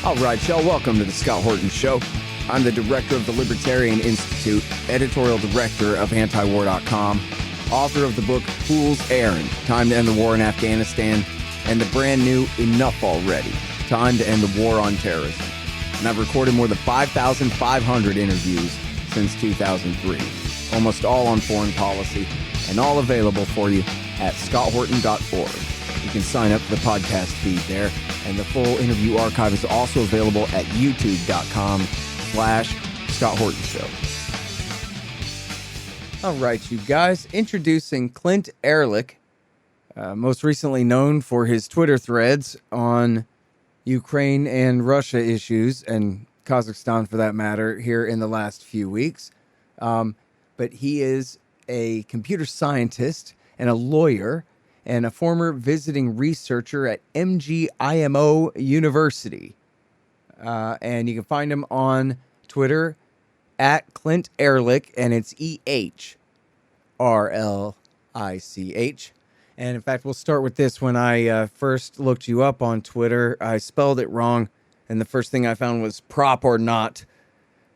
All right, y'all, welcome to the Scott Horton Show. I'm the director of the Libertarian Institute, editorial director of antiwar.com, author of the book Fool's Errand, Time to End the War in Afghanistan, and the brand new Enough Already, Time to End the War on Terrorism. And I've recorded more than 5,500 interviews since 2003, almost all on foreign policy, and all available for you at scotthorton.org. You can sign up for the podcast feed there, and the full interview archive is also available at youtube.com/Scott Horton Show. All right, you guys, introducing Clint Ehrlich, most recently known for his Twitter threads on Ukraine and Russia issues, and Kazakhstan for that matter, here in the last few weeks. But he is a computer scientist and a lawyer, and a former visiting researcher at MGIMO University. And you can find him on Twitter at Clint Ehrlich, and it's EHRLICH. And in fact, we'll start with this. When I first looked you up on Twitter, I spelled it wrong, and the first thing I found was prop or not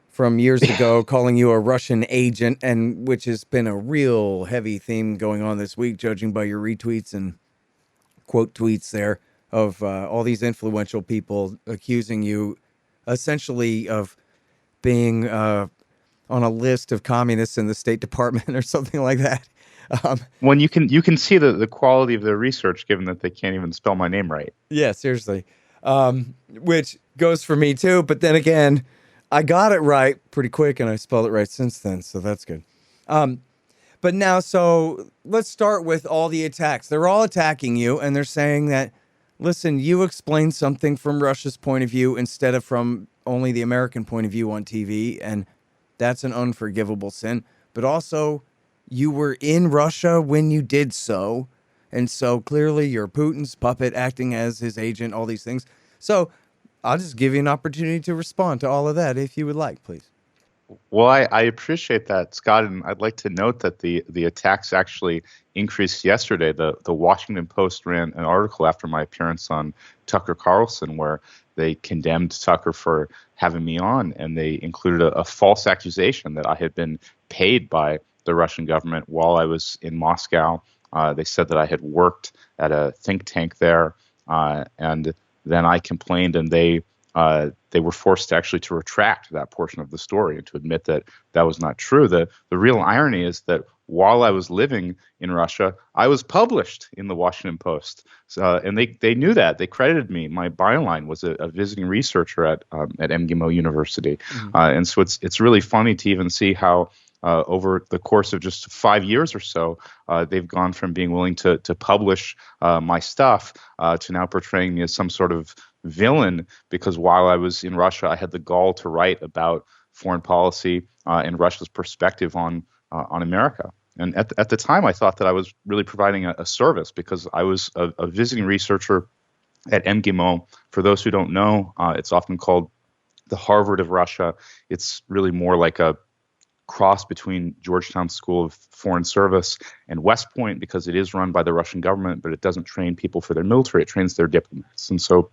from years ago, calling you a Russian agent, and which has been a real heavy theme going on this week, judging by your retweets and quote tweets there of all these influential people accusing you essentially of being on a list of communists in the State Department or something like that. When you can see the quality of their research, given that they can't even spell my name right. Yeah, seriously. Which goes for me too, but then again, I got it right pretty quick, and I spelled it right since then, so that's good. But now, so let's start with all the attacks. They're all attacking you, and they're saying that, listen, you explained something from Russia's point of view instead of from only the American point of view on TV, and that's an unforgivable sin. But also, you were in Russia when you did so, and so clearly you're Putin's puppet acting as his agent, all these things. So I'll just give you an opportunity to respond to all of that if you would like, please. Well, I appreciate that, Scott, and I'd like to note that the attacks actually increased yesterday. The Washington Post ran an article after my appearance on Tucker Carlson where they condemned Tucker for having me on, and they included a false accusation that I had been paid by the Russian government while I was in Moscow. They said that I had worked at a think tank there, and then I complained, and they were forced actually to retract that portion of the story and to admit that that was not true. The real irony is that while I was living in Russia, I was published in the Washington Post, and they knew that. They credited me. My byline was a visiting researcher at MGIMO University, and so it's really funny to even see how over the course of just 5 years or so, they've gone from being willing to publish my stuff to now portraying me as some sort of villain, because while I was in Russia, I had the gall to write about foreign policy and Russia's perspective on America. And at the time, I thought that I was really providing a service, because I was a visiting researcher at MGIMO. For those who don't know, it's often called the Harvard of Russia. It's really more like a cross between Georgetown School of Foreign Service and West Point, because it is run by the Russian government, but it doesn't train people for their military. It trains their diplomats. And so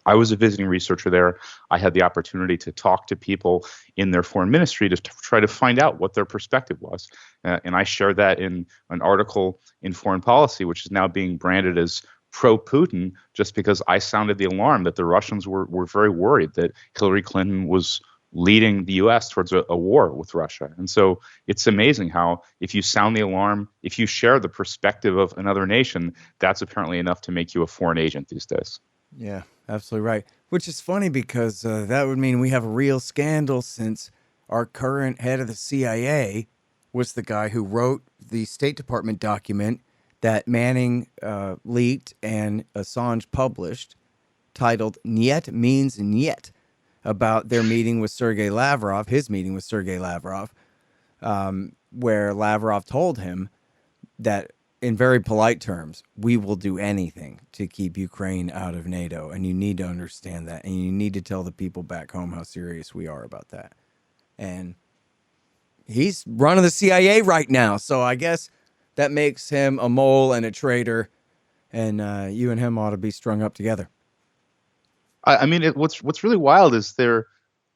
I was a visiting researcher there. I had the opportunity to talk to people in their foreign ministry to try to find out what their perspective was. And I shared that in an article in Foreign Policy, which is now being branded as pro-Putin, just because I sounded the alarm that the Russians were very worried that Hillary Clinton was leading the U.S. towards a war with Russia. And so it's amazing how if you sound the alarm, if you share the perspective of another nation, that's apparently enough to make you a foreign agent these days. Yeah, absolutely right. Which is funny, because that would mean we have a real scandal, since our current head of the CIA was the guy who wrote the State Department document that Manning leaked and Assange published, titled "Niet Means Niet," about their meeting with Sergei Lavrov, his meeting with Sergei Lavrov, where Lavrov told him that, in very polite terms, we will do anything to keep Ukraine out of NATO, and you need to understand that, and you need to tell the people back home how serious we are about that. And he's running the CIA right now, so I guess that makes him a mole and a traitor, and you and him ought to be strung up together. I mean, what's really wild is they're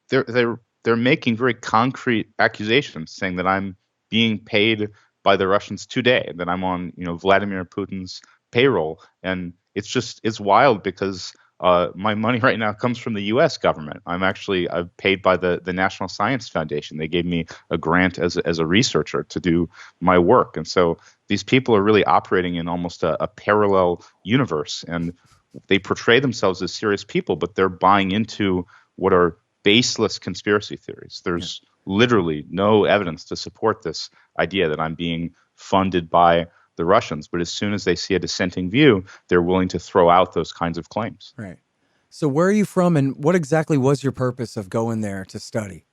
they're they're making very concrete accusations, saying that I'm being paid by the Russians today, that I'm on Vladimir Putin's payroll, and it's wild because my money right now comes from the U.S. government. I'm paid by the National Science Foundation. They gave me a grant as a researcher to do my work, and so these people are really operating in almost a parallel universe, and they portray themselves as serious people, but they're buying into what are baseless conspiracy theories. There's literally no evidence to support this idea that I'm being funded by the Russians. But as soon as they see a dissenting view, they're willing to throw out those kinds of claims. Right. So where are you from, and what exactly was your purpose of going there to study?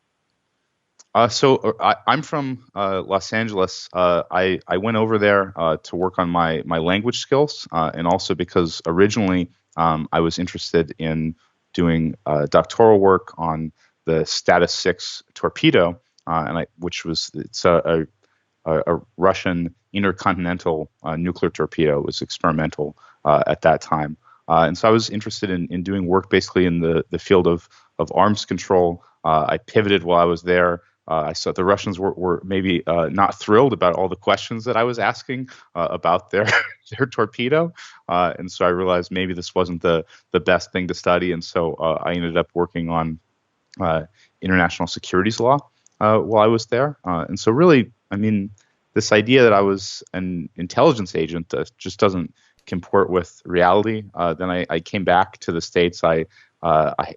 I'm from Los Angeles. I went over there to work on my language skills, and also because originally I was interested in doing doctoral work on the Status 6 torpedo, which was it's a Russian intercontinental nuclear torpedo. It was experimental at that time, and so I was interested in doing work basically in the field of arms control. I pivoted while I was there. I saw the Russians were maybe not thrilled about all the questions that I was asking about their their torpedo, and so I realized maybe this wasn't the best thing to study, and so I ended up working on international securities law while I was there. And so really, I mean, this idea that I was an intelligence agent just doesn't comport with reality. Then I came back to the States. I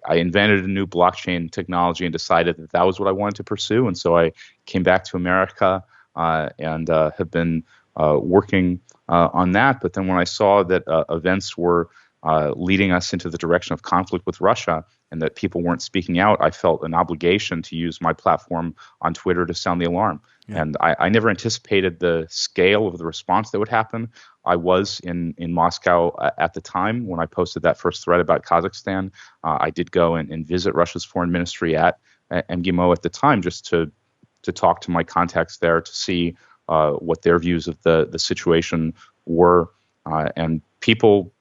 invented a new blockchain technology and decided that was what I wanted to pursue. And so I came back to America and have been working on that. But then when I saw that events were leading us into the direction of conflict with Russia and that people weren't speaking out, I felt an obligation to use my platform on Twitter to sound the alarm. Yeah. And I never anticipated the scale of the response that would happen. I was in Moscow at the time when I posted that first thread about Kazakhstan. I did go and visit Russia's foreign ministry at MGIMO at the time just to talk to my contacts there to see what their views of the situation were. And people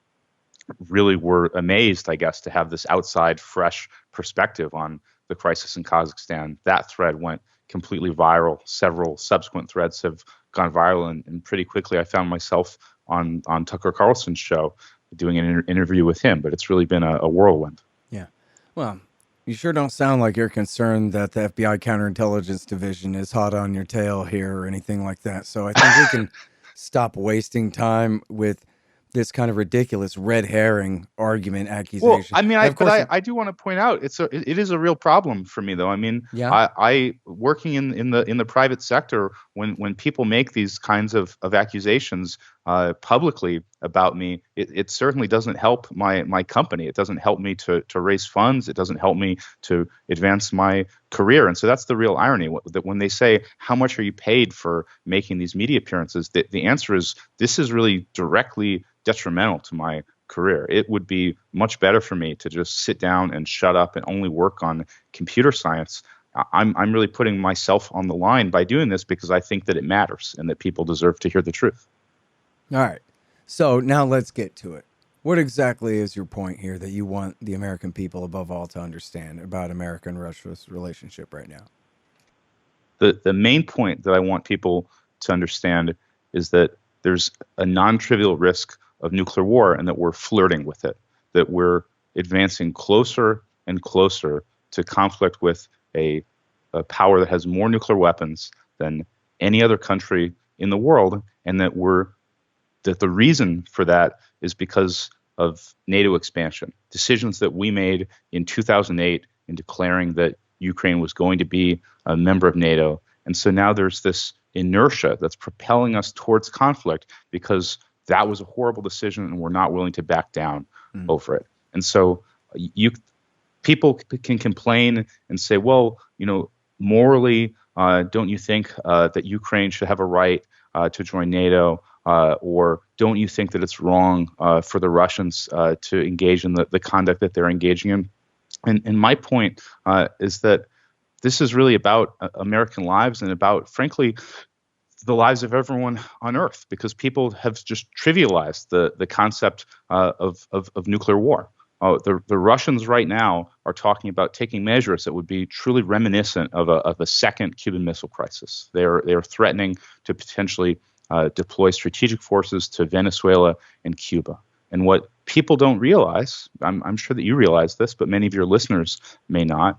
really were amazed, I guess, to have this outside, fresh perspective on the crisis in Kazakhstan. That thread went completely viral. Several subsequent threads have gone viral, and pretty quickly I found myself on Tucker Carlson's show doing an interview with him. But it's really been a whirlwind. Yeah. Well, you sure don't sound like you're concerned that the FBI counterintelligence division is hot on your tail here or anything like that. So I think we can stop wasting time with this kind of ridiculous red herring argument accusation. Well, I mean, I do want to point out it is a real problem for me, though. I mean, yeah. I working in the private sector, when people make these kinds of accusations publicly about me, it certainly doesn't help my company. It doesn't help me to raise funds. It doesn't help me to advance my career. And so that's the real irony. That when they say, how much are you paid for making these media appearances? The answer is, this is really directly detrimental to my career. It would be much better for me to just sit down and shut up and only work on computer science. I'm really putting myself on the line by doing this because I think that it matters and that people deserve to hear the truth. All right. So now let's get to it. What exactly is your point here that you want the American people above all to understand about America and Russia's relationship right now? The main point that I want people to understand is that there's a non-trivial risk of nuclear war and that we're flirting with it, that we're advancing closer and closer to conflict with a power that has more nuclear weapons than any other country in the world, and that the reason for that is because of NATO expansion. Decisions that we made in 2008 in declaring that Ukraine was going to be a member of NATO. And so now there's this inertia that's propelling us towards conflict because that was a horrible decision and we're not willing to back down over it. And so people can complain and say, well, morally, don't you think that Ukraine should have a right to join NATO? Or don't you think that it's wrong for the Russians to engage in the conduct that they're engaging in? And my point is that this is really about American lives and about, frankly, the lives of everyone on Earth, because people have just trivialized the concept of nuclear war. Oh, the Russians right now are talking about taking measures that would be truly reminiscent of a second Cuban Missile Crisis. They are threatening to potentially deploy strategic forces to Venezuela and Cuba. And what people don't realize, I'm sure that you realize this, but many of your listeners may not,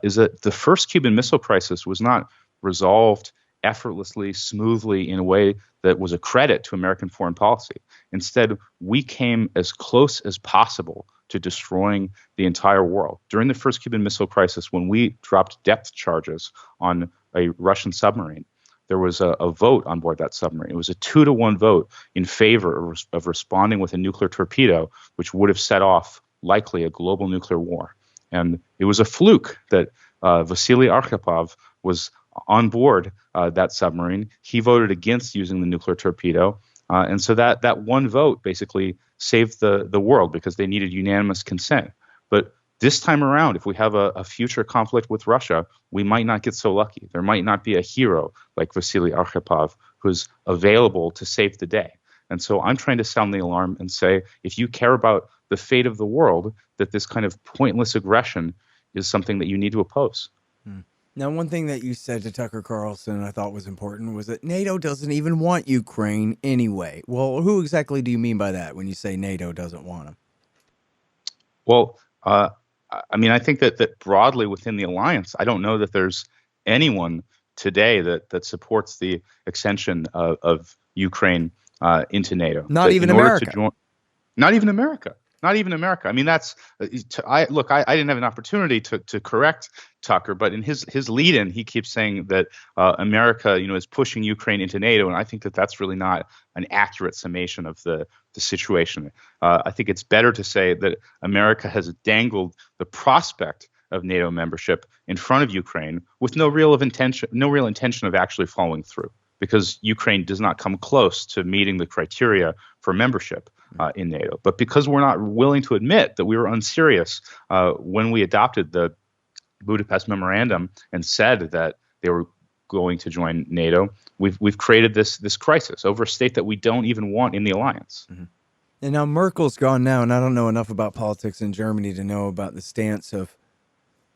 is that the first Cuban Missile Crisis was not resolved effortlessly, smoothly, in a way that was a credit to American foreign policy. Instead, we came as close as possible to destroying the entire world. During the first Cuban Missile Crisis, when we dropped depth charges on a Russian submarine, there was a vote on board that submarine. It was a 2-to-1 vote in favor of responding with a nuclear torpedo, which would have set off likely a global nuclear war. And it was a fluke that Vasily Arkhipov was on board that submarine. He voted against using the nuclear torpedo. And so that one vote basically saved the world because they needed unanimous consent. But this time around, if we have a future conflict with Russia, we might not get so lucky. There might not be a hero like Vasily Arkhipov who's available to save the day. And so I'm trying to sound the alarm and say, if you care about the fate of the world, that this kind of pointless aggression is something that you need to oppose. Now, one thing that you said to Tucker Carlson I thought was important was that NATO doesn't even want Ukraine anyway. Well, who exactly do you mean by that when you say NATO doesn't want them? Well, I mean, I think that broadly within the alliance, I don't know that there's anyone today that supports the extension of Ukraine into NATO. Not even America. Not even America. Not even America. I mean, that's I didn't have an opportunity to correct Tucker, but in his lead-in, he keeps saying that America, is pushing Ukraine into NATO, and I think that that's really not an accurate summation of the situation. I think it's better to say that America has dangled the prospect of NATO membership in front of Ukraine with no real intention of actually following through, because Ukraine does not come close to meeting the criteria for membership in NATO. But because we're not willing to admit that we were unserious when we adopted the Budapest Memorandum and said that they were going to join NATO, we've created this crisis over a state that we don't even want in the alliance. Mm-hmm. And now Merkel's gone now, and I don't know enough about politics in Germany to know about the stance of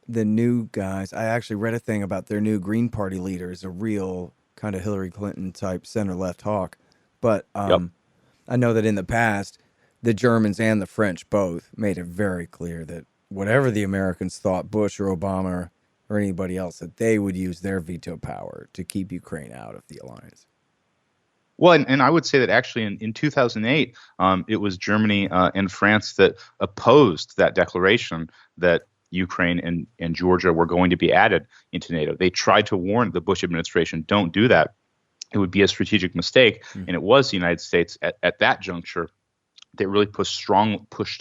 the new guys. I actually read a thing about their new Green Party leader is a real kind of Hillary Clinton type center-left hawk. But I know that in the past, the Germans and the French both made it very clear that whatever the Americans thought, Bush or Obama or anybody else, that they would use their veto power to keep Ukraine out of the alliance. Well, and I would say that actually in 2008, it was Germany and France that opposed that declaration that Ukraine and Georgia were going to be added into NATO. They tried to warn the Bush administration, don't do that. It would be a strategic mistake. And it was the United States at that juncture that really pushed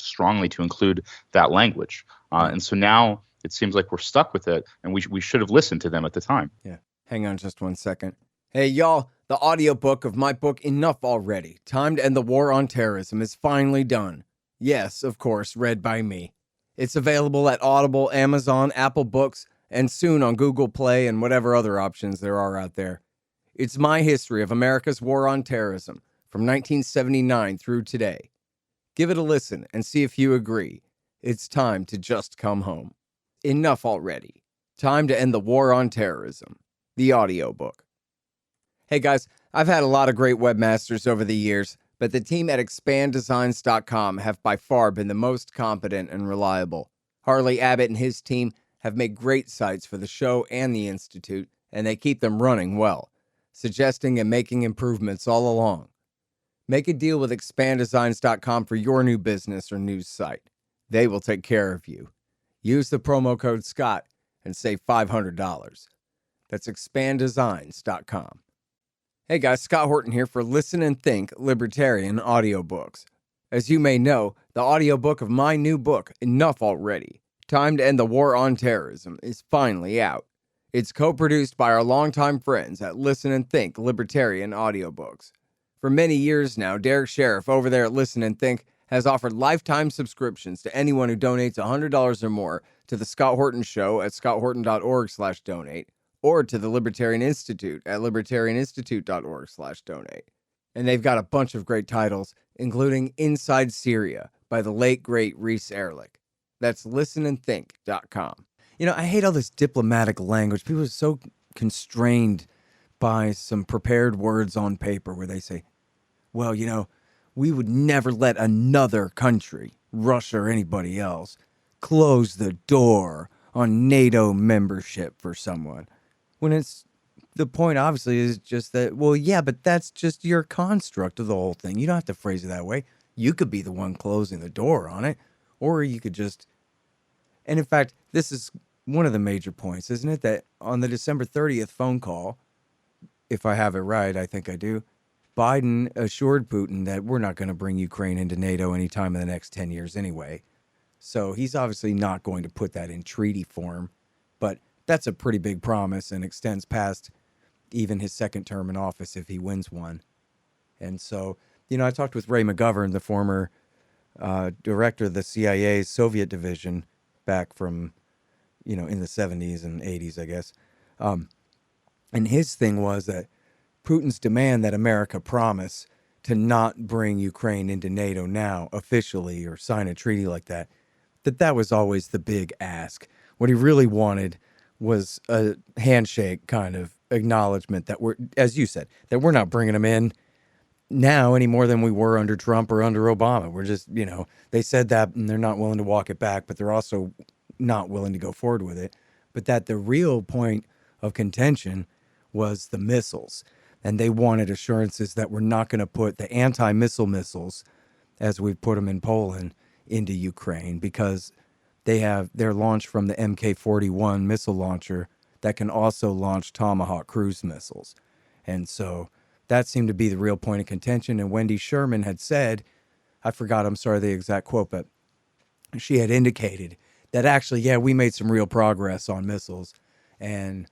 strongly to include that language. And so now it seems like we're stuck with it, and we should have listened to them at the time. Yeah. Hang on just one second. Hey, y'all, the audiobook of my book, Enough Already, Time to End the War on Terrorism, is finally done. Yes, of course, read by me. It's available at Audible, Amazon, Apple Books, and soon on Google Play and whatever other options there are out there. It's my history of America's war on terrorism from 1979 through today. Give it a listen and see if you agree. It's time to just come home. Enough already. Time to end the war on terrorism. The audiobook. Hey guys, I've had a lot of great webmasters over the years, but the team at expanddesigns.com have by far been the most competent and reliable. Harley Abbott and his team have made great sites for the show and the Institute, and they keep them running well, suggesting and making improvements all along. Make a deal with expanddesigns.com for your new business or news site. They will take care of you. Use the promo code SCOTT and save $500. That's expanddesigns.com. Hey guys, Scott Horton here for Listen and Think Libertarian Audiobooks. As you may know, the audiobook of my new book, Enough Already, Time to End the War on Terrorism, is finally out. It's co-produced by our longtime friends at Listen and Think Libertarian Audiobooks. For many years now, Derek Sheriff over there at Listen and Think has offered lifetime subscriptions to anyone who donates $100 or more to The Scott Horton Show at scotthorton.org/donate or to the Libertarian Institute at libertarianinstitute.org/donate. And they've got a bunch of great titles, including Inside Syria, by the late, great Reese Erlich. That's listenandthink.com. I hate all this diplomatic language. People are so constrained by some prepared words on paper where they say, well, we would never let another country, Russia or anybody else, close the door on NATO membership for someone. When it's the point, obviously, is just that, well, yeah, but that's just your construct of the whole thing. You don't have to phrase it that way. You could be the one closing the door on it, or you could just. And in fact, this is one of the major points, isn't it? That on the December 30th phone call, if I have it right, I think I do, Biden assured Putin that we're not going to bring Ukraine into NATO anytime in the next 10 years anyway. So he's obviously not going to put that in treaty form, but that's a pretty big promise and extends past even his second term in office if he wins one. And so, I talked with Ray McGovern, the former director of the CIA's Soviet division back from, in the 70s and 80s, I guess. And his thing was that Putin's demand that America promise to not bring Ukraine into NATO now officially or sign a treaty like that, that was always the big ask. What he really wanted was a handshake kind of acknowledgement that we're, as you said, that we're not bringing them in now any more than we were under Trump or under Obama. We're just, they said that and they're not willing to walk it back, but they're also not willing to go forward with it. But that the real point of contention was the missiles. And they wanted assurances that we're not going to put the anti-missile missiles, as we've put them in Poland, into Ukraine, because they're launched from the Mk-41 missile launcher that can also launch Tomahawk cruise missiles. And so that seemed to be the real point of contention. And Wendy Sherman had said, I'm sorry the exact quote, but she had indicated that actually, yeah, we made some real progress on missiles. And,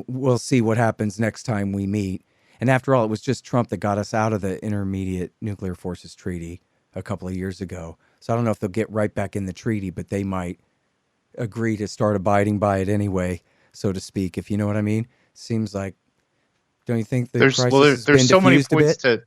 we'll see what happens next time we meet. And after all, it was just Trump that got us out of the Intermediate Nuclear Forces Treaty a couple of years ago. So I don't know if they'll get right back in the treaty, but they might agree to start abiding by it anyway, so to speak, if you know what I mean. Seems like, don't you think the crisis has been so many diffused a points bit?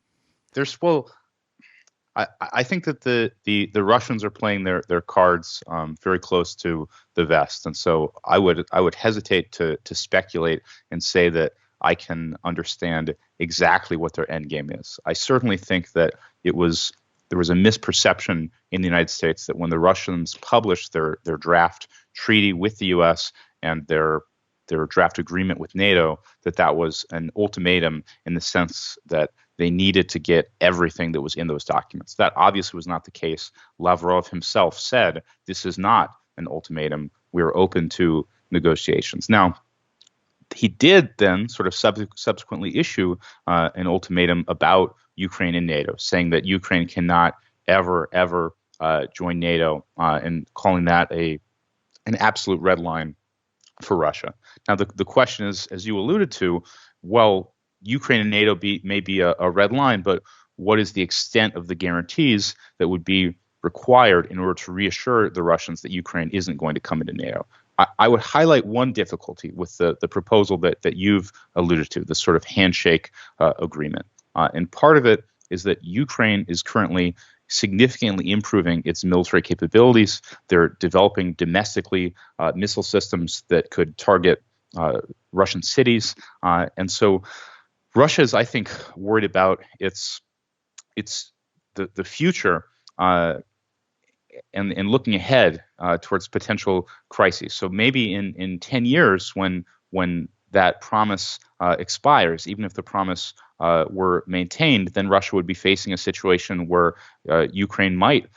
I think that the Russians are playing their cards very close to the vest, and so I would hesitate to speculate and say that I can understand exactly what their end game is. I certainly think that there was a misperception in the United States that when the Russians published their draft treaty with the U.S. and their draft agreement with NATO, that was an ultimatum in the sense that they needed to get everything that was in those documents. That obviously was not the case. Lavrov himself said, this is not an ultimatum. We are open to negotiations. Now, he did then sort of subsequently issue an ultimatum about Ukraine and NATO, saying that Ukraine cannot ever join NATO, and calling that an absolute red line for Russia. Now, the question is, as you alluded to, well, Ukraine and NATO may be a red line, but what is the extent of the guarantees that would be required in order to reassure the Russians that Ukraine isn't going to come into NATO? I would highlight one difficulty with the proposal that you've alluded to, this sort of handshake agreement. And part of it is that Ukraine is currently significantly improving its military capabilities. They're developing domestically missile systems that could target Russian cities. And so Russia is, I think, worried about its the future and looking ahead towards potential crises. So maybe in 10 years, when that promise expires, even if the promise were maintained, then Russia would be facing a situation where Ukraine might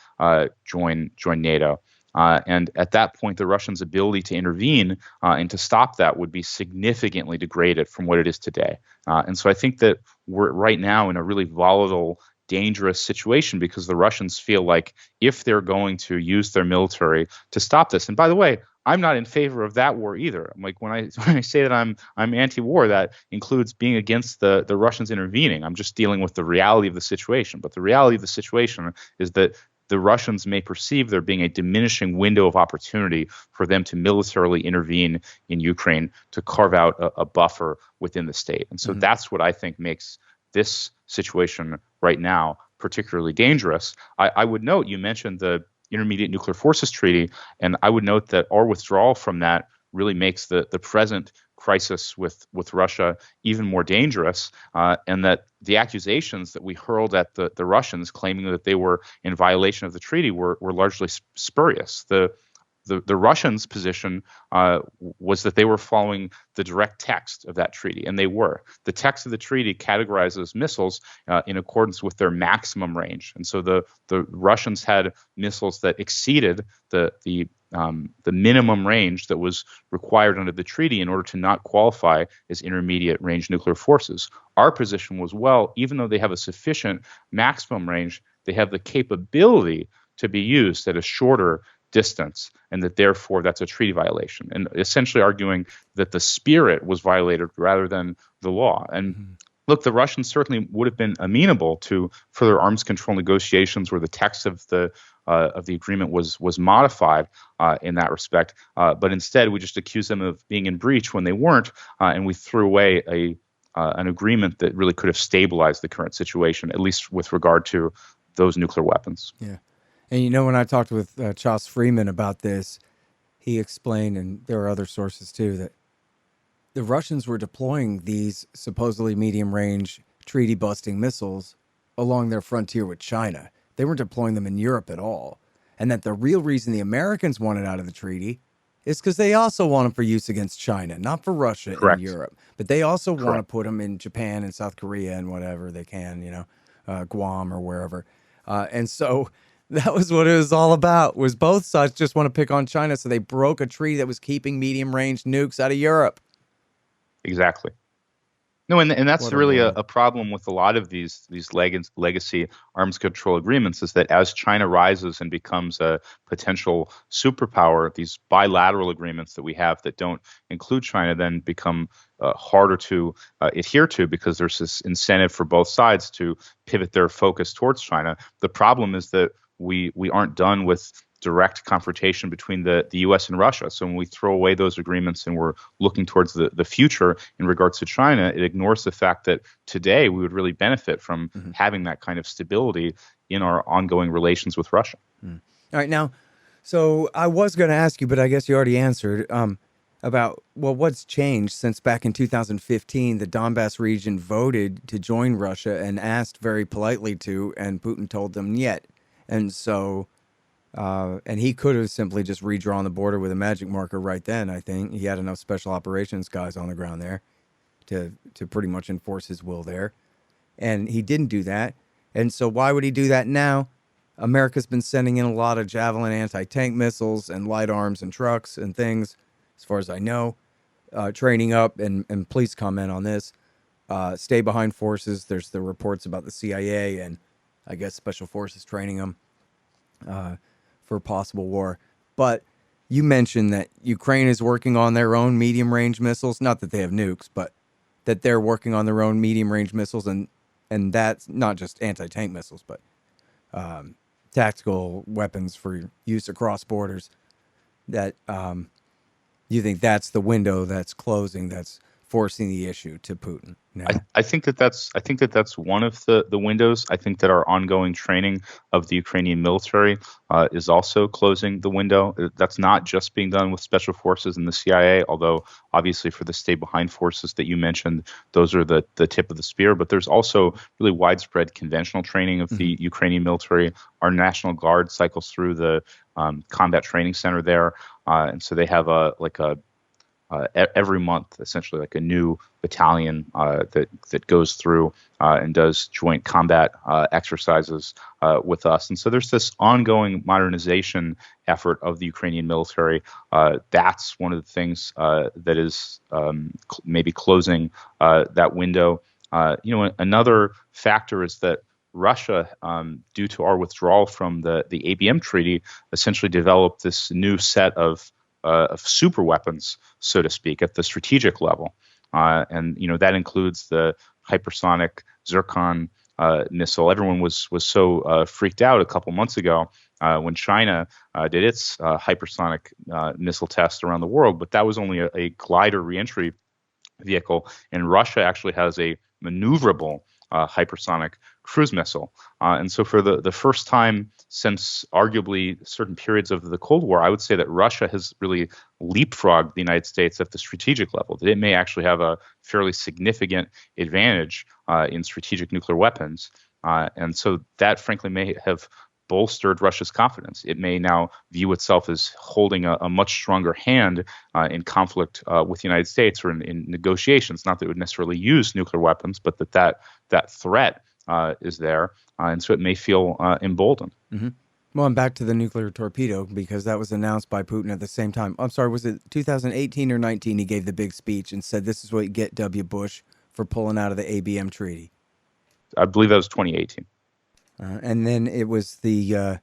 join NATO. And at that point, the Russians' ability to intervene and to stop that would be significantly degraded from what it is today. And so I think that we're right now in a really volatile, dangerous situation because the Russians feel like if they're going to use their military to stop this, and by the way, I'm not in favor of that war either. Like when I say that I'm anti-war, that includes being against the Russians intervening. I'm just dealing with the reality of the situation. But the reality of the situation is that the Russians may perceive there being a diminishing window of opportunity for them to militarily intervene in Ukraine to carve out a buffer within the state. And so that's what I think makes this situation right now particularly dangerous. I would note you mentioned the Intermediate Nuclear Forces Treaty, and I would note that our withdrawal from that really makes the present crisis with Russia even more dangerous, and that the accusations that we hurled at the Russians, claiming that they were in violation of the treaty, were largely spurious. The Russians' position was that they were following the direct text of that treaty, and they were. The text of the treaty categorizes missiles in accordance with their maximum range, and so the Russians had missiles that exceeded the minimum range that was required under the treaty in order to not qualify as intermediate range nuclear forces. Our position was, well, even though they have a sufficient maximum range, they have the capability to be used at a shorter distance, and that therefore that's a treaty violation, and essentially arguing that the spirit was violated rather than the law. And look, the Russians certainly would have been amenable to further arms control negotiations where the text of the agreement was modified in that respect, but instead we just accused them of being in breach when they weren't, and we threw away an agreement that really could have stabilized the current situation, at least with regard to those nuclear weapons. Yeah. And when I talked with Charles Freeman about this, he explained, and there are other sources too, that the Russians were deploying these supposedly medium-range treaty-busting missiles along their frontier with China. They weren't deploying them in Europe at all. And that the real reason the Americans wanted out of the treaty is because they also want them for use against China, not for Russia and Europe. But they also want to put them in Japan and South Korea and whatever they can, Guam or wherever. And so that was what it was all about, was both sides just want to pick on China, so they broke a treaty that was keeping medium-range nukes out of Europe. Exactly. No, and that's really a problem with a lot of these legacy arms control agreements, is that as China rises and becomes a potential superpower, these bilateral agreements that we have that don't include China then become harder to adhere to, because there's this incentive for both sides to pivot their focus towards China. The problem is that we aren't done with direct confrontation between the U.S. and Russia. So when we throw away those agreements and we're looking towards the future in regards to China, it ignores the fact that today we would really benefit from having that kind of stability in our ongoing relations with Russia. All right. Now, so I was going to ask you, but I guess you already answered, about, what's changed since back in 2015, the Donbass region voted to join Russia and asked very politely to, and Putin told them yet. And so... and he could have simply just redrawn the border with a magic marker right then, I think. He had enough special operations guys on the ground there to pretty much enforce his will there. And he didn't do that. And so why would he do that now? America's been sending in a lot of Javelin anti-tank missiles and light arms and trucks and things, as far as I know, training up. And please comment on this. Stay behind forces. There's the reports about the CIA and I guess special forces training them for possible war. But you mentioned that Ukraine is working on their own medium-range missiles. Not that they have nukes, but that they're working on their own medium-range missiles, and that's not just anti-tank missiles, but tactical weapons for use across borders. That you think that's the window that's closing, that's forcing the issue to Putin now? I think that's one of the windows. I think that our ongoing training of the Ukrainian military is also closing the window. That's not just being done with special forces and the CIA, although obviously for the stay behind forces that you mentioned, those are the tip of the spear. But there's also really widespread conventional training of the Ukrainian military. Our National Guard cycles through the combat training center there, and so they have every month, essentially, like a new battalion that goes through and does joint combat exercises with us. And so there's this ongoing modernization effort of the Ukrainian military. That's one of the things that is maybe closing that window. Another factor is that Russia, due to our withdrawal from the ABM treaty, essentially developed this new set of super weapons, so to speak, at the strategic level. And that includes the hypersonic Zircon missile. Everyone was so freaked out a couple months ago when China did its hypersonic missile test around the world, but that was only a glider reentry vehicle. And Russia actually has a maneuverable hypersonic cruise missile. And so for the first time since arguably certain periods of the Cold War, I would say that Russia has really leapfrogged the United States at the strategic level, that it may actually have a fairly significant advantage in strategic nuclear weapons. And so that, frankly, may have bolstered Russia's confidence. It may now view itself as holding a much stronger hand in conflict with the United States or in negotiations. Not that it would necessarily use nuclear weapons, but that threat is there, and so it may feel emboldened. Mm-hmm. Well, I'm back to the nuclear torpedo because that was announced by Putin at the same time. I'm sorry, was it 2018 or 19? He gave the big speech and said, "This is what you get, W. Bush, for pulling out of the ABM treaty." I believe that was 2018. And then it was the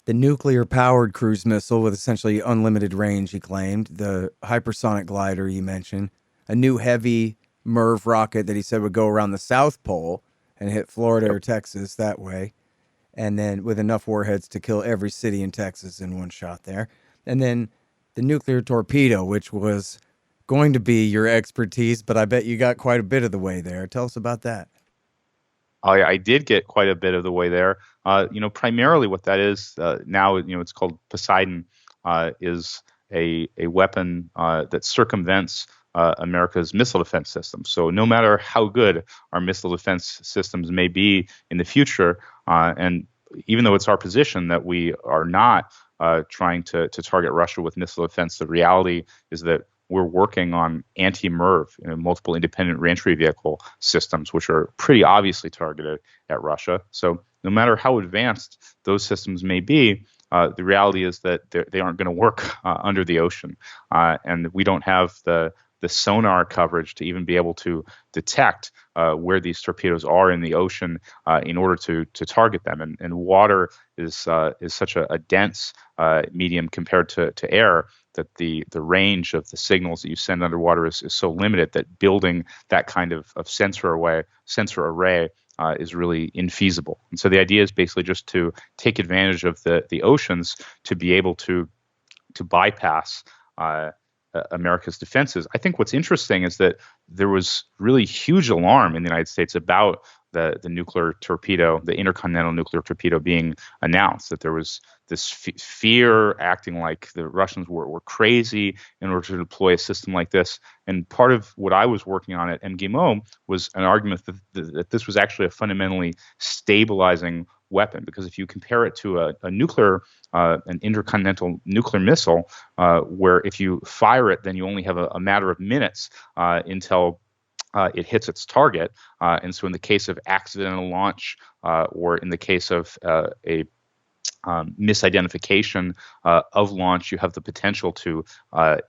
nuclear-powered cruise missile with essentially unlimited range, he claimed, the hypersonic glider you mentioned, a new heavy MIRV rocket that he said would go around the South Pole and hit Florida or Texas that way, and then with enough warheads to kill every city in Texas in one shot there. And then the nuclear torpedo, which was going to be your expertise, but I bet you got quite a bit of the way there. Tell us about that. I did get quite a bit of the way there. Primarily what that is now, it's called Poseidon, is a weapon that circumvents America's missile defense system. So no matter how good our missile defense systems may be in the future, and even though it's our position that we are not trying to target Russia with missile defense, the reality is that we're working on anti-MIRV, multiple independent reentry vehicle systems, which are pretty obviously targeted at Russia. So no matter how advanced those systems may be, the reality is that they aren't going to work under the ocean, and we don't have the sonar coverage to even be able to detect where these torpedoes are in the ocean in order to target them. And water is such a dense medium compared to air that the range of the signals that you send underwater is so limited that building that kind of sensor array is really infeasible. And so the idea is basically just to take advantage of the oceans to be able to bypass America's defenses. I think what's interesting is that there was really huge alarm in the United States about the nuclear torpedo, the intercontinental nuclear torpedo being announced, that there was this fear acting like the Russians were crazy in order to deploy a system like this. And part of what I was working on at MGMO was an argument that this was actually a fundamentally stabilizing weapon, because if you compare it to a nuclear, an intercontinental nuclear missile, where if you fire it, then you only have a matter of minutes until it hits its target. And so in the case of accidental launch, or in the case of a misidentification of launch, you have the potential to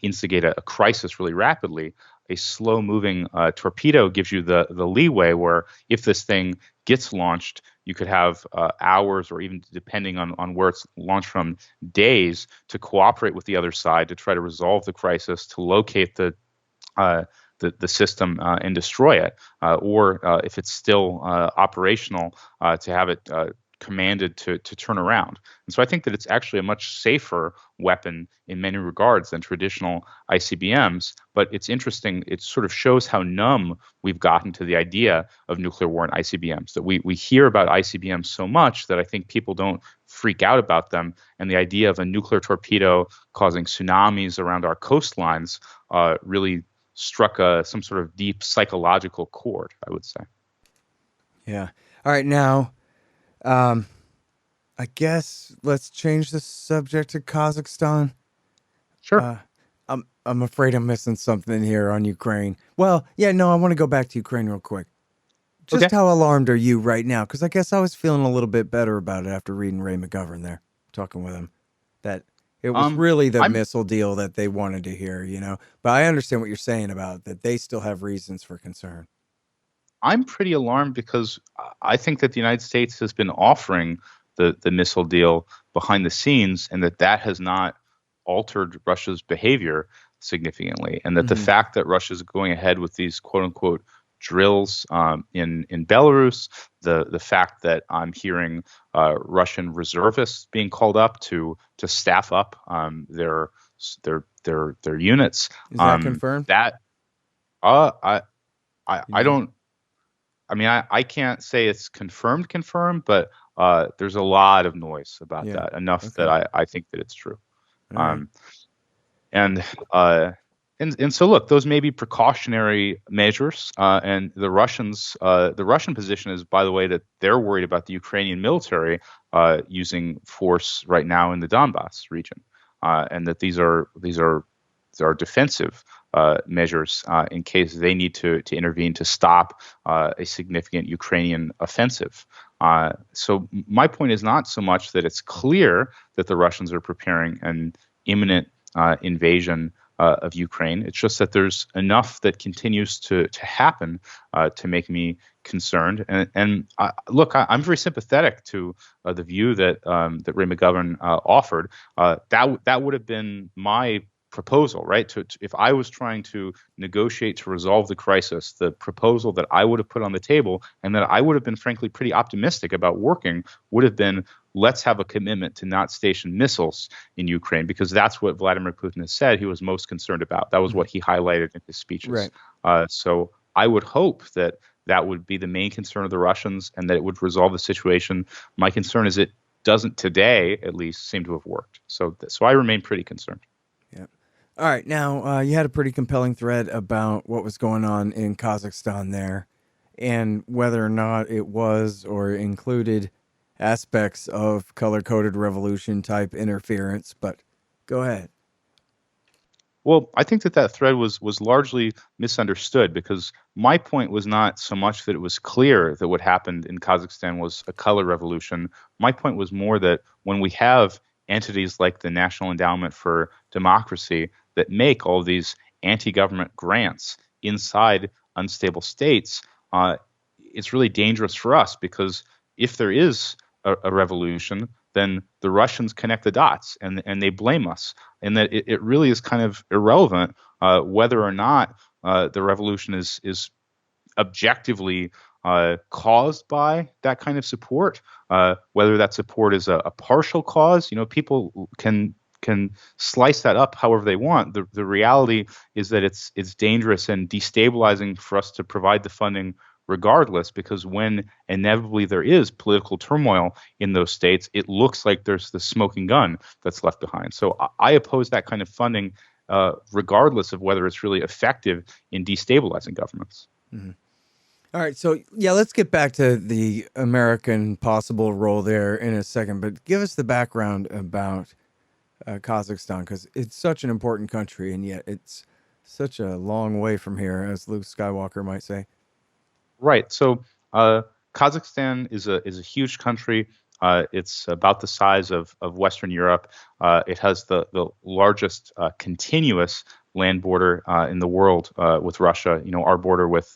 instigate a crisis really rapidly. A slow-moving torpedo gives you the leeway where if this thing gets launched, you could have hours, or even depending on where it's launched from, days to cooperate with the other side to try to resolve the crisis, to locate the system and destroy it, or if it's still operational, to have it commanded to turn around. And so I think that it's actually a much safer weapon in many regards than traditional ICBMs. But it's interesting, it sort of shows how numb we've gotten to the idea of nuclear war and ICBMs, that we hear about ICBMs so much that I think people don't freak out about them. And the idea of a nuclear torpedo causing tsunamis around our coastlines really struck some sort of deep psychological chord, I would say. Yeah. All right, now, I guess let's change the subject to Kazakhstan. Sure. I'm afraid I'm missing something here on Ukraine. Well, yeah, no, I want to go back to Ukraine real quick. Just Okay. how alarmed are you right now? Because I guess I was feeling a little bit better about it after reading Ray McGovern there, talking with him, that it was really the missile deal that they wanted to hear, But I understand what you're saying about that they still have reasons for concern. I'm pretty alarmed because I think that the United States has been offering the missile deal behind the scenes, and that has not altered Russia's behavior significantly, and that the fact that Russia is going ahead with these quote unquote drills in Belarus, the fact that I'm hearing Russian reservists being called up to staff up their units. Is that confirmed? That I don't. I mean, I can't say it's confirmed, but there's a lot of noise about Yeah. that, enough that Okay. I think that it's true. All right. Um, and uh, and so look, those may be precautionary measures, and the Russian position is, by the way, that they're worried about the Ukrainian military using force right now in the Donbass region, and that these are defensive measures in case they need to intervene to stop a significant Ukrainian offensive. So my point is not so much that it's clear that the Russians are preparing an imminent invasion of Ukraine. It's just that there's enough that continues to happen to make me concerned. And look, I'm very sympathetic to the view that Ray McGovern offered. That would have been my proposal, right? If I was trying to negotiate to resolve the crisis, the proposal that I would have put on the table, and that I would have been frankly pretty optimistic about working, would have been, let's have a commitment to not station missiles in Ukraine, because that's what Vladimir Putin has said he was most concerned about. That was what he highlighted in his speeches. Right. So I would hope that that would be the main concern of the Russians and that it would resolve the situation. My concern is it doesn't today, at least, seem to have worked. So I remain pretty concerned. Yeah. All right. Now, you had a pretty compelling thread about what was going on in Kazakhstan there and whether or not it was or included aspects of color-coded revolution type interference, but go ahead. Well, I think that thread was largely misunderstood, because my point was not so much that it was clear that what happened in Kazakhstan was a color revolution. My point was more that when we have entities like the National Endowment for Democracy that make all these anti-government grants inside unstable states, it's really dangerous for us, because if there is a revolution, then the Russians connect the dots and they blame us, and that it really is kind of irrelevant whether or not the revolution is objectively caused by that kind of support, whether that support is a partial cause. People can slice that up however they want. The reality is that it's dangerous and destabilizing for us to provide the funding regardless, because when inevitably there is political turmoil in those states, it looks like there's the smoking gun that's left behind. So I oppose that kind of funding regardless of whether it's really effective in destabilizing governments. Mm-hmm. All right, so yeah, let's get back to the American possible role there in a second, but give us the background about Kazakhstan, because it's such an important country, and yet it's such a long way from here, as Luke Skywalker might say. Right. So Kazakhstan is a huge country. It's about the size of Western Europe. It has the largest continuous land border in the world with Russia. Our border with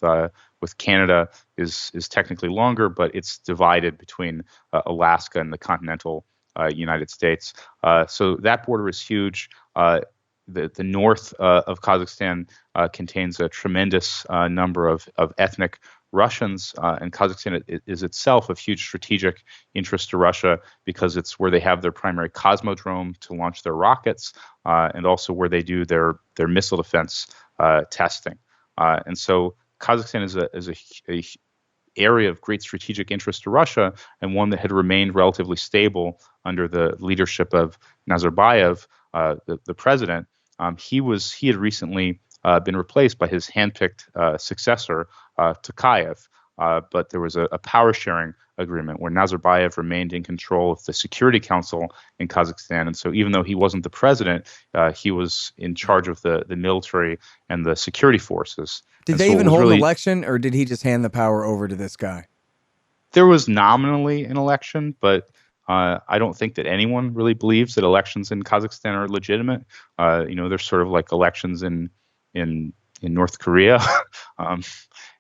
Canada is technically longer, but it's divided between Alaska and the continental United States. So that border is huge. The north of Kazakhstan contains a tremendous number of ethnic Russians, and Kazakhstan is itself of huge strategic interest to Russia, because it's where they have their primary cosmodrome to launch their rockets, and also where they do their missile defense testing. And so Kazakhstan is a area of great strategic interest to Russia, and one that had remained relatively stable under the leadership of Nazarbayev, the president. He had recently been replaced by his handpicked successor, Tokayev, but there was a power sharing agreement where Nazarbayev remained in control of the Security Council in Kazakhstan. And so even though he wasn't the president, he was in charge of the military and the security forces. Did they even hold an election, or did he just hand the power over to this guy? There was nominally an election, but I don't think that anyone really believes that elections in Kazakhstan are legitimate. There's sort of like elections in North Korea.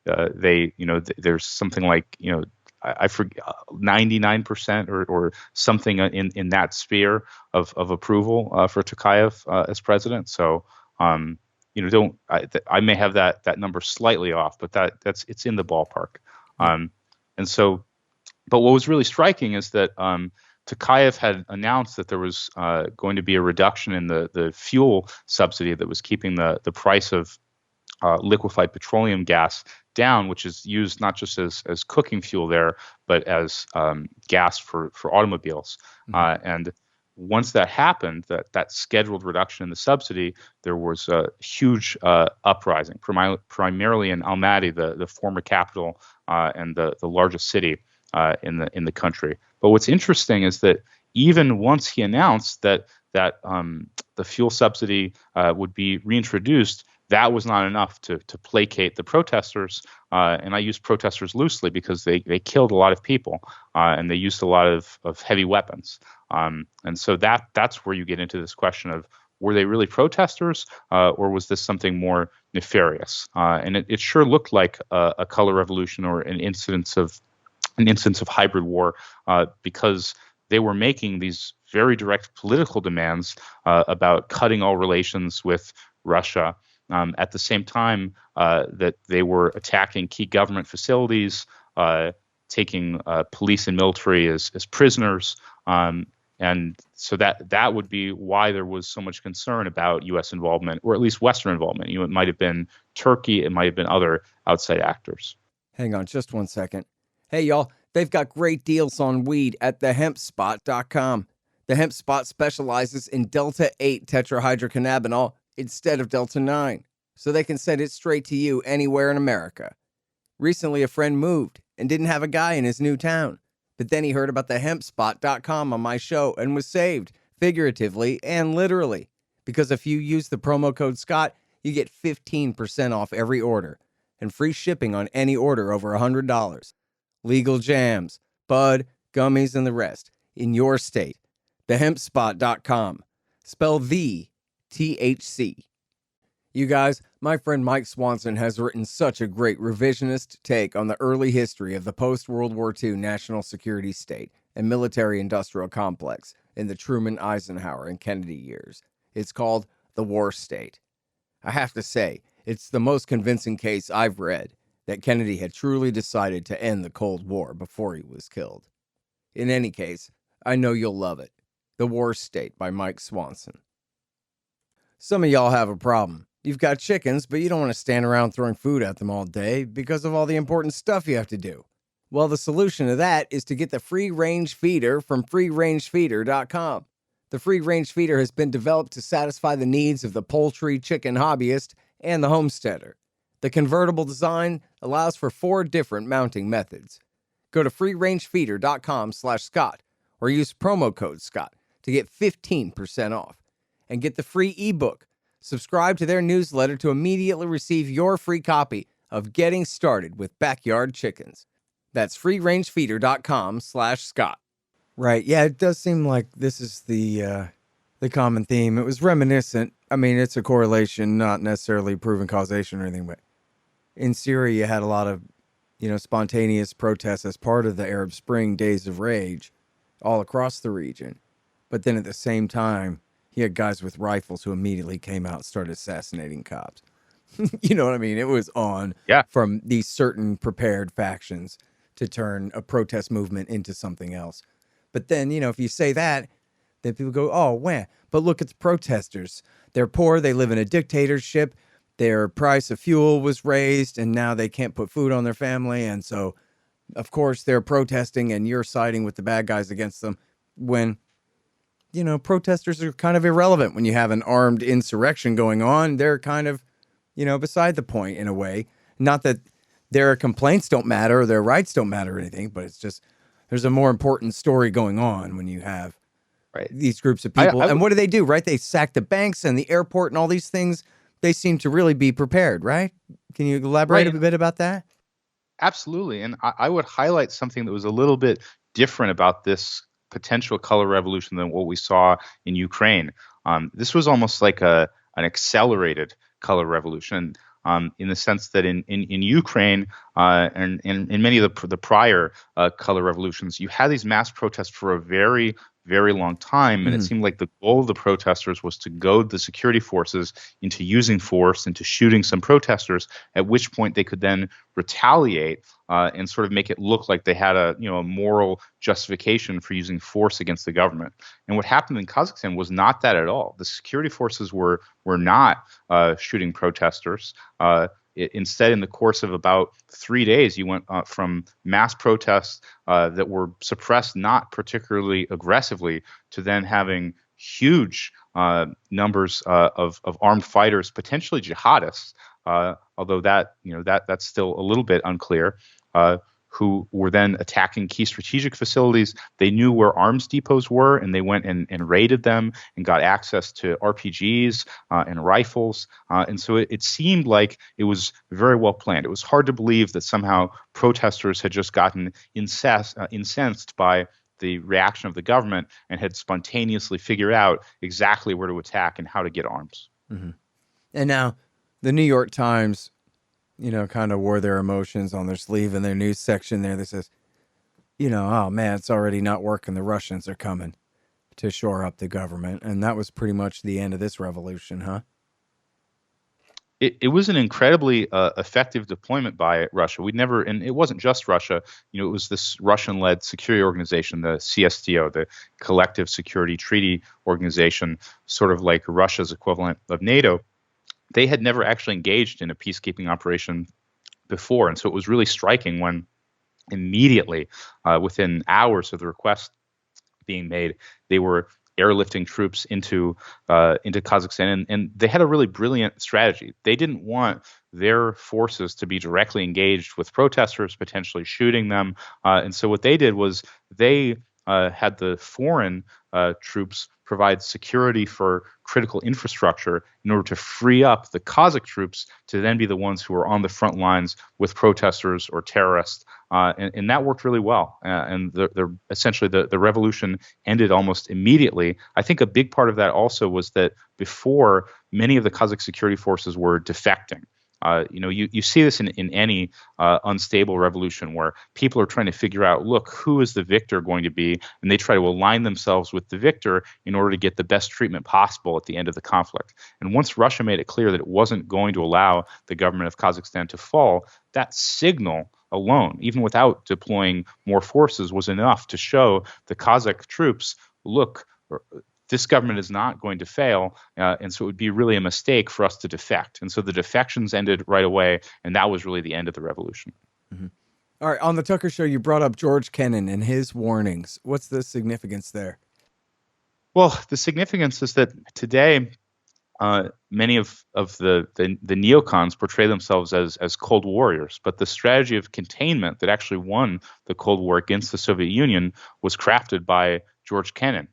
There's something like, I forget, 99% or something in that sphere of approval for Tokayev as president. So, I may have that number slightly off, but it's in the ballpark. But what was really striking is that Tokayev had announced that there was going to be a reduction in the fuel subsidy that was keeping the price of liquefied petroleum gas down, which is used not just as cooking fuel there, but as gas for automobiles. And once that happened, that scheduled reduction in the subsidy, there was a huge uprising, primarily in Almaty, the former capital and the largest city in the country. But what's interesting is that even once he announced that the fuel subsidy would be reintroduced, that was not enough to placate the protesters. And I use protesters loosely because they killed a lot of people and they used a lot of heavy weapons. And so that's where you get into this question of, were they really protesters or was this something more nefarious? And it sure looked like a color revolution or an instance of hybrid war because they were making these very direct political demands about cutting all relations with Russia. At the same time that they were attacking key government facilities, taking police and military as prisoners. And so that would be why there was so much concern about U.S. involvement, or at least Western involvement. It might have been Turkey, it might have been other outside actors. Hang on just one second. Hey, y'all, they've got great deals on weed at thehempspot.com. The Hemp Spot specializes in Delta-8 tetrahydrocannabinol instead of Delta-9, so they can send it straight to you anywhere in America. Recently, a friend moved and didn't have a guy in his new town, but then he heard about the hempspot.com on my show and was saved, figuratively and literally, because if you use the promo code Scott, you get 15% off every order and free shipping on any order over $100. Legal jams, bud, gummies, and the rest in your state. Thehempspot.com. Spell the THC. You guys, my friend Mike Swanson has written such a great revisionist take on the early history of the post-World War II national security state and military-industrial complex in the Truman, Eisenhower, and Kennedy years. It's called The War State. I have to say, it's the most convincing case I've read that Kennedy had truly decided to end the Cold War before he was killed. In any case, I know you'll love it. The War State by Mike Swanson. Some of y'all have a problem. You've got chickens, but you don't want to stand around throwing food at them all day because of all the important stuff you have to do. Well, the solution to that is to get the free-range feeder from freerangefeeder.com. The free-range feeder has been developed to satisfy the needs of the poultry chicken hobbyist and the homesteader. The convertible design allows for 4 different mounting methods. Go to freerangefeeder.com/Scott or use promo code Scott to get 15% off and get the free ebook. Subscribe to their newsletter to immediately receive your free copy of Getting Started with Backyard Chickens. That's freerangefeeder.com/Scott. Right, yeah, it does seem like this is the common theme. It was reminiscent. I mean, it's a correlation, not necessarily proven causation or anything, but in Syria you had a lot of, spontaneous protests as part of the Arab Spring Days of Rage all across the region. But then at the same time, he had guys with rifles who immediately came out and started assassinating cops. You know what I mean? It was on from these certain prepared factions to turn a protest movement into something else. But then, if you say that, then people go, oh, wah. But look at the protesters. They're poor. They live in a dictatorship. Their price of fuel was raised, and now they can't put food on their family. And so, of course, they're protesting, and you're siding with the bad guys against them when, protesters are kind of irrelevant when you have an armed insurrection going on. They're kind of, beside the point in a way. Not that their complaints don't matter or their rights don't matter or anything, but it's just there's a more important story going on when you have these groups of people. And what do they do, right? They sack the banks and the airport and all these things. They seem to really be prepared, right? Can you elaborate a bit about that? Absolutely. And I would highlight something that was a little bit different about this potential color revolution than what we saw in Ukraine. This was almost like an accelerated color revolution in the sense that in Ukraine and in many of the prior color revolutions, you had these mass protests for a very, very long time. And it seemed like the goal of the protesters was to goad the security forces into using force, into shooting some protesters, at which point they could then retaliate and sort of make it look like they had a moral justification for using force against the government. And what happened in Kazakhstan was not that at all. The security forces were not shooting protesters. instead, in the course of about 3 days, you went from mass protests that were suppressed not particularly aggressively to then having huge numbers of armed fighters, potentially jihadists, although that's still a little bit unclear, who were then attacking key strategic facilities. They knew where arms depots were, and they went and raided them and got access to RPGs and rifles. And so it seemed like it was very well planned. It was hard to believe that somehow protesters had just gotten incensed by the reaction of the government and had spontaneously figured out exactly where to attack and how to get arms. Mm-hmm. And now the New York Times, kind of wore their emotions on their sleeve in their news section there that says, oh man, it's already not working. The Russians are coming to shore up the government. And that was pretty much the end of this revolution, huh? It was an incredibly effective deployment by Russia. And it wasn't just Russia. It was this Russian-led security organization, the CSTO, the Collective Security Treaty Organization, sort of like Russia's equivalent of NATO. They had never actually engaged in a peacekeeping operation before. And so it was really striking when immediately, within hours of the request being made, they were airlifting troops into Kazakhstan. And they had a really brilliant strategy. They didn't want their forces to be directly engaged with protesters, potentially shooting them. And so what they did was they had the foreign troops provide security for critical infrastructure in order to free up the Kazakh troops to then be the ones who are on the front lines with protesters or terrorists. And that worked really well. And essentially the revolution ended almost immediately. I think a big part of that also was that before, many of the Kazakh security forces were defecting. You see this in any unstable revolution where people are trying to figure out, look, who is the victor going to be? And they try to align themselves with the victor in order to get the best treatment possible at the end of the conflict. And once Russia made it clear that it wasn't going to allow the government of Kazakhstan to fall, that signal alone, even without deploying more forces, was enough to show the Kazakh troops, look, this government is not going to fail, and so it would be really a mistake for us to defect. And so the defections ended right away, and that was really the end of the revolution. Mm-hmm. All right, on the Tucker Show, you brought up George Kennan and his warnings. What's the significance there? Well, the significance is that today, many of the neocons portray themselves as Cold Warriors, but the strategy of containment that actually won the Cold War against the Soviet Union was crafted by George Kennan,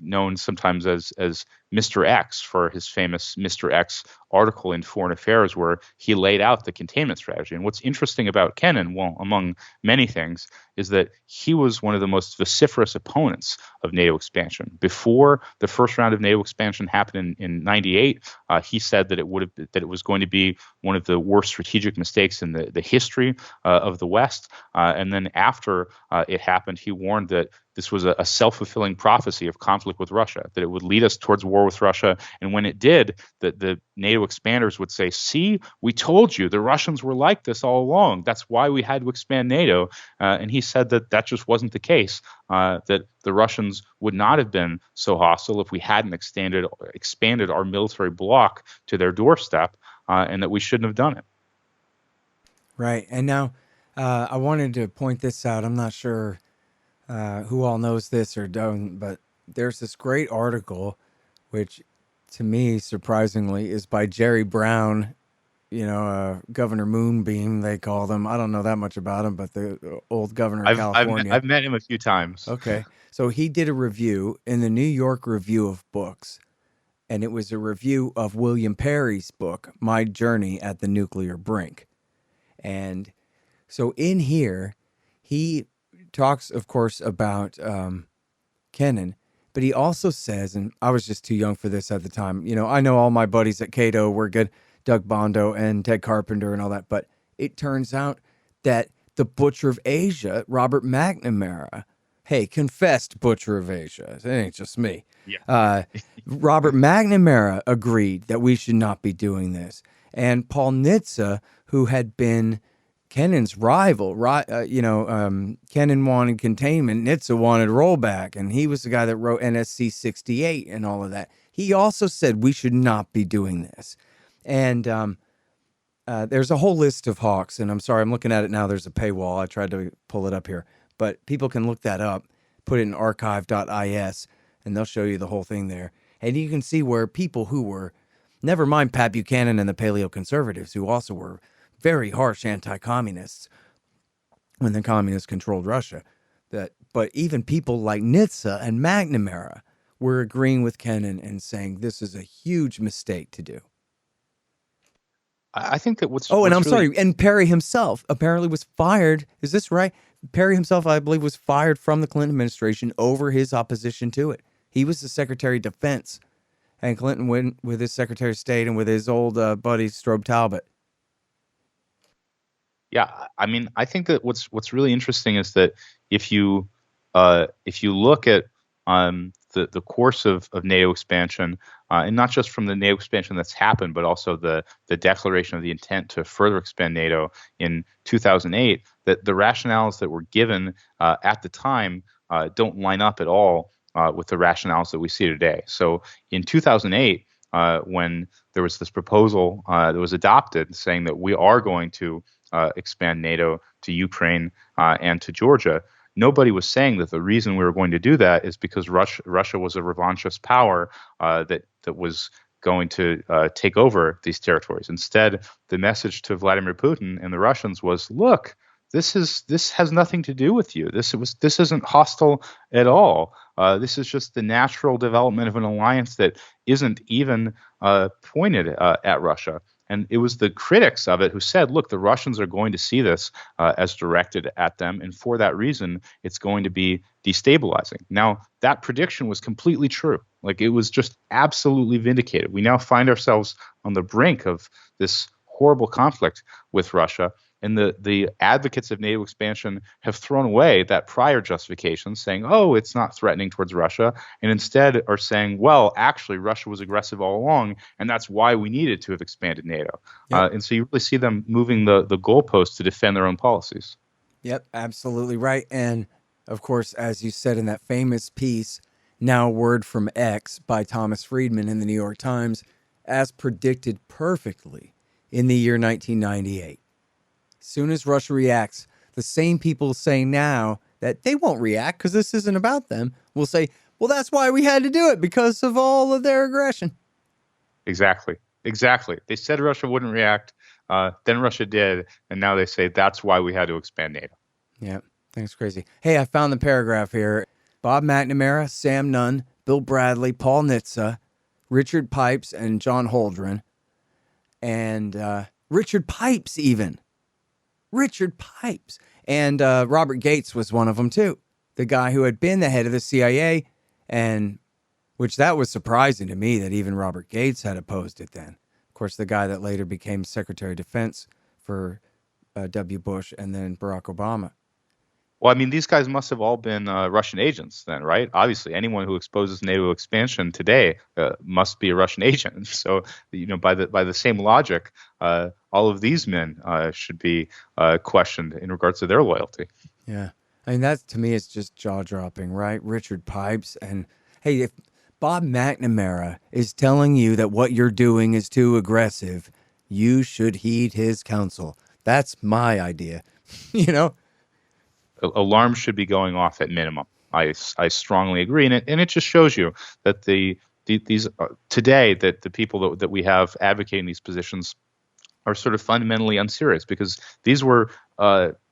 known sometimes as Mr. X for his famous Mr. X article in Foreign Affairs, where he laid out the containment strategy. And what's interesting about Kennan, well, among many things, is that he was one of the most vociferous opponents of NATO expansion. Before the first round of NATO expansion happened in 98, he said that it was going to be one of the worst strategic mistakes in the history of the West. And then after it happened, he warned that this was a self-fulfilling prophecy of conflict with Russia, that it would lead us towards war with Russia. And when it did, the NATO expanders would say, see, we told you the Russians were like this all along. That's why we had to expand NATO. And he said that just wasn't the case, that the Russians would not have been so hostile if we hadn't expanded our military bloc to their doorstep, and that we shouldn't have done it. Right. And now I wanted to point this out. I'm not sure who all knows this or don't, but there's this great article, which to me, surprisingly, is by Jerry Brown, Governor Moonbeam, they call them. I don't know that much about him, but the old governor of California. I've met him a few times. Okay. So he did a review in the New York Review of Books, and it was a review of William Perry's book, My Journey at the Nuclear Brink. And so in here, he talks, of course, about Kennan, but he also says, and I was just too young for this at the time, I know all my buddies at Cato were good, Doug Bondo and Ted Carpenter and all that, but it turns out that the Butcher of Asia, Robert McNamara, confessed Butcher of Asia. It ain't just me. Yeah. Robert McNamara agreed that we should not be doing this. And Paul Nitze, who had been Kennan's rival, Kennan wanted containment, Nitze wanted rollback, and he was the guy that wrote NSC 68 and all of that. He also said we should not be doing this. And there's a whole list of hawks, and I'm sorry, I'm looking at it now. There's a paywall. I tried to pull it up here, but people can look that up, put it in archive.is, and they'll show you the whole thing there. And you can see where people who were, never mind Pat Buchanan and the paleoconservatives, who also were very harsh anti-communists when the communists controlled Russia, but even people like Nitze and McNamara were agreeing with Kennan and saying this is a huge mistake to do. I think that what's and what's I'm really, sorry, and Perry himself apparently was fired. Is this right? Perry himself, I believe, was fired from the Clinton administration over his opposition to it. He was the Secretary of Defense, and Clinton went with his Secretary of State and with his old buddy Strobe Talbot. Yeah, I mean, I think that what's really interesting is that if you look at the course of NATO expansion, and not just from the NATO expansion that's happened, but also the declaration of the intent to further expand NATO in 2008, that the rationales that were given at the time don't line up at all with the rationales that we see today. So in 2008, when there was this proposal that was adopted saying that we are going to expand NATO to Ukraine and to Georgia, nobody was saying that the reason we were going to do that is because Russia was a revanchist power that was going to take over these territories. Instead, the message to Vladimir Putin and the Russians was, look, this has nothing to do with you. This isn't hostile at all. This is just the natural development of an alliance that isn't even pointed at Russia. And it was the critics of it who said, look, the Russians are going to see this as directed at them. And for that reason, it's going to be destabilizing. Now, that prediction was completely true. Like, it was just absolutely vindicated. We now find ourselves on the brink of this horrible conflict with Russia. And the advocates of NATO expansion have thrown away that prior justification, saying, oh, it's not threatening towards Russia, and instead are saying, well, actually, Russia was aggressive all along, and that's why we needed to have expanded NATO. Yep. And so you really see them moving the goalposts to defend their own policies. Yep, absolutely right. And of course, as you said in that famous piece, Now a Word from X by Thomas Friedman in the New York Times, as predicted perfectly in the year 1998. As soon as Russia reacts, the same people say now that they won't react because this isn't about them will say, well, that's why we had to do it, because of all of their aggression. Exactly. They said Russia wouldn't react, then Russia did, and now they say that's why we had to expand NATO. Yeah, that's crazy. Hey, I found the paragraph here. Bob McNamara, Sam Nunn, Bill Bradley, Paul Nitze, Richard Pipes, and John Holdren, and Richard Pipes even. Richard Pipes. And Robert Gates was one of them, too. The guy who had been the head of the CIA, and which that was surprising to me that even Robert Gates had opposed it then. Of course, the guy that later became Secretary of Defense for W. Bush and then Barack Obama. Well, I mean, these guys must have all been Russian agents then, right? Obviously, anyone who exposes NATO expansion today must be a Russian agent. So, by the same logic, all of these men should be questioned in regards to their loyalty. Yeah. I mean, that to me is just jaw-dropping, right? Richard Pipes. And, hey, if Bob McNamara is telling you that what you're doing is too aggressive, you should heed his counsel. That's my idea, Alarms should be going off at minimum. I strongly agree, and it just shows you that these today that the people that we have advocating these positions are sort of fundamentally unserious, because these were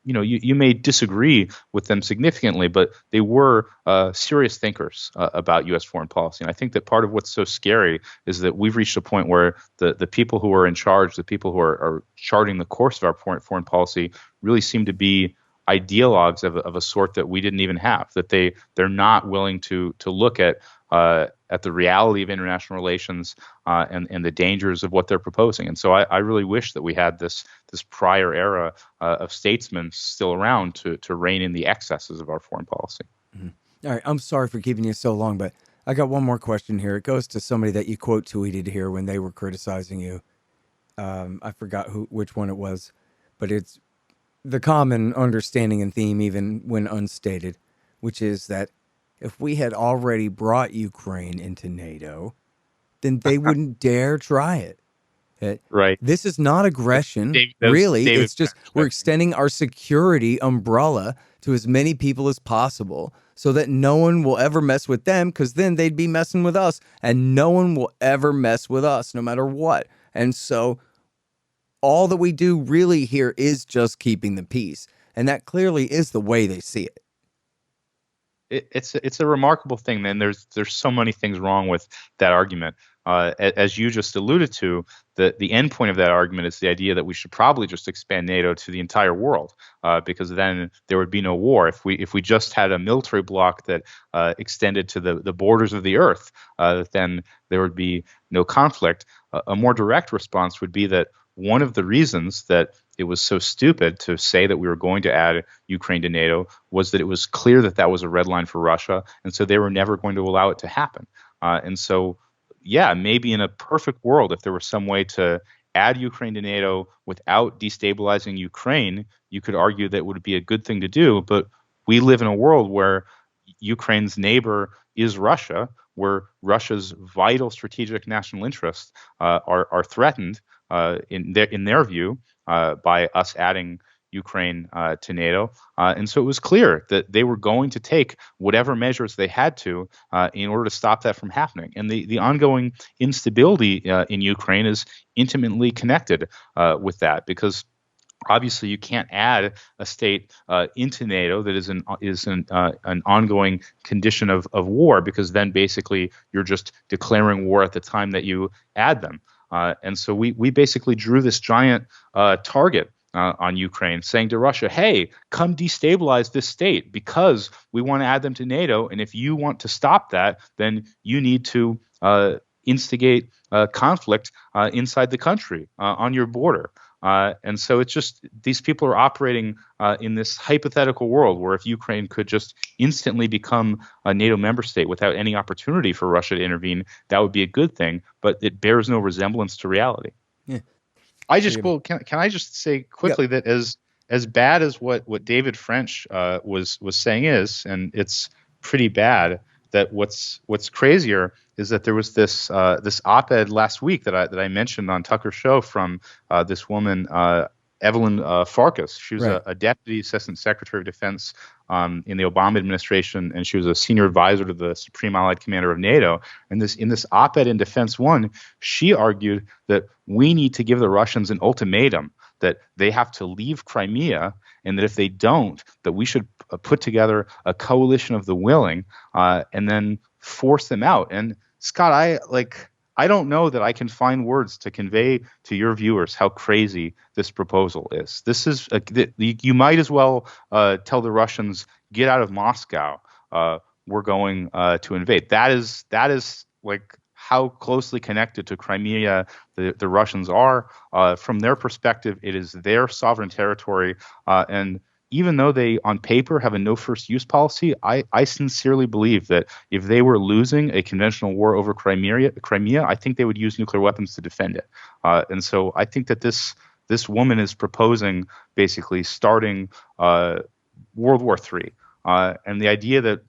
you may disagree with them significantly, but they were serious thinkers about U.S. foreign policy. And I think that part of what's so scary is that we've reached a point where the people who are in charge, the people who are charting the course of our foreign policy, really seem to be ideologues of a sort that we didn't even have. That they're not willing to look at the reality of international relations and the dangers of what they're proposing. And so I really wish that we had this prior era of statesmen still around to rein in the excesses of our foreign policy. Mm-hmm. All right, I'm sorry for keeping you so long, but I got one more question here. It goes to somebody that you quote tweeted here when they were criticizing you. I forgot which one it was, but it's the common understanding and theme, even when unstated, which is that if we had already brought Ukraine into NATO, then they wouldn't dare try it. Right. This is not aggression, That's really. David It's just French, we're I think. extending our security umbrella to as many people as possible so that no one will ever mess with them, because then they'd be messing with us, and no one will ever mess with us no matter what. And so all that we do really here is just keeping the peace. And that clearly is the way they see it. It's a remarkable thing, man. There's so many things wrong with that argument. As you just alluded to, the end point of that argument is the idea that we should probably just expand NATO to the entire world, because then there would be no war. If we just had a military bloc that extended to the borders of the earth, then there would be no conflict. A more direct response would be that one of the reasons that it was so stupid to say that we were going to add Ukraine to NATO was that it was clear that that was a red line for Russia, and so they were never going to allow it to happen. And so, yeah, maybe in a perfect world, if there was some way to add Ukraine to NATO without destabilizing Ukraine, you could argue that would be a good thing to do. But we live in a world where Ukraine's neighbor is Russia, where Russia's vital strategic national interests are threatened in their view by us adding Ukraine to NATO. And so it was clear that they were going to take whatever measures they had to in order to stop that from happening. And the ongoing instability in Ukraine is intimately connected with that, because obviously you can't add a state into NATO that is an ongoing condition of war, because then basically you're just declaring war at the time that you add them. And so we basically drew this giant target on Ukraine, saying to Russia, hey, come destabilize this state because we want to add them to NATO. And if you want to stop that, then you need to instigate conflict inside the country on your border. And so it's just these people are operating in this hypothetical world where if Ukraine could just instantly become a NATO member state without any opportunity for Russia to intervene, that would be a good thing. But it bears no resemblance to reality. Yeah. Can I just say quickly that as bad as what David French was saying is, and it's pretty bad, that what's crazier is that there was this op-ed last week that I mentioned on Tucker's show from this woman Evelyn Farkas. She was a deputy assistant secretary of defense in the Obama administration, and she was a senior advisor to the Supreme Allied Commander of NATO. And in this op-ed in Defense One, she argued that we need to give the Russians an ultimatum that they have to leave Crimea, and that if they don't, that we should put together a coalition of the willing and then force them out. And Scott, I don't know that I can find words to convey to your viewers how crazy this proposal is. This is you might as well tell the Russians, get out of Moscow. We're going to invade. That is like how closely connected to Crimea the Russians are. From their perspective, it is their sovereign territory. And even though they, on paper, have a no first use policy, I sincerely believe that if they were losing a conventional war over Crimea, I think they would use nuclear weapons to defend it. And so I think that this woman is proposing basically starting World War III. And the idea that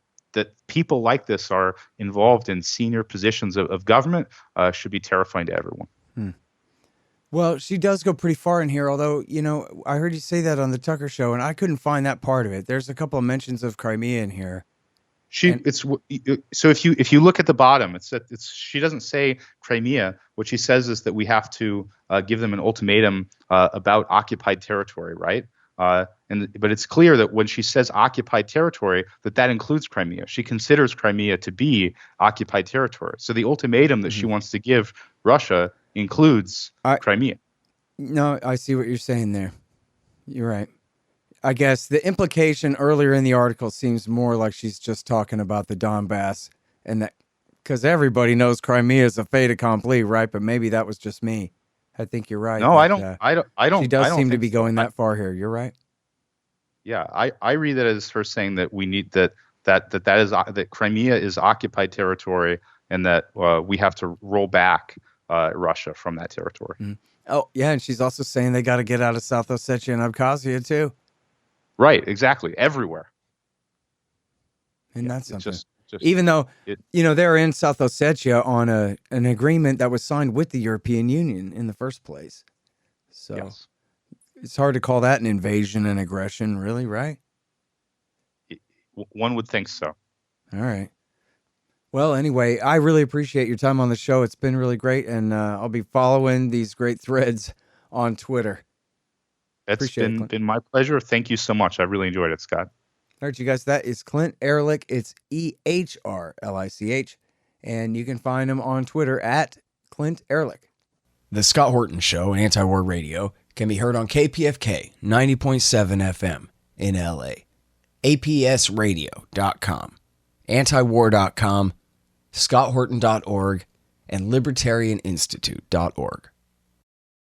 people like this are involved in senior positions of government should be terrifying to everyone. Well, she does go pretty far in here, although, I heard you say that on the Tucker show, and I couldn't find that part of it. There's a couple of mentions of Crimea in here. So if you look at the bottom, she doesn't say Crimea. What she says is that we have to give them an ultimatum about occupied territory, right? But it's clear that when she says occupied territory, that includes Crimea. She considers Crimea to be occupied territory. So the ultimatum that she wants to give Russia includes Crimea. No, I see what you're saying there. You're right. I guess the implication earlier in the article seems more like she's just talking about the Donbass, and that because everybody knows Crimea is a fait accompli, right? But maybe that was just me. I think you're right. No, I don't. She does I don't seem to think be so. going that far here. You're right. Yeah, I read that as her saying that we need that Crimea is occupied territory, and that we have to roll back Russia from that territory. Mm-hmm. Oh, yeah, and she's also saying they got to get out of South Ossetia and Abkhazia too. Right, exactly, everywhere. And that's something. Just even though, it, they're in South Ossetia on an agreement that was signed with the European Union in the first place. So yes. it's hard to call that an invasion and aggression, really, right? One would think so. All right. Well, anyway, I really appreciate your time on the show. It's been really great, and I'll be following these great threads on Twitter. It's been my pleasure. Thank you so much. I really enjoyed it, Scott. All right, you guys, that is Clint Ehrlich. It's Ehrlich, and you can find him on Twitter at Clint Ehrlich. The Scott Horton Show, Anti-War Radio, can be heard on KPFK 90.7 FM in LA, APSradio.com, antiwar.com, scotthorton.org, and libertarianinstitute.org.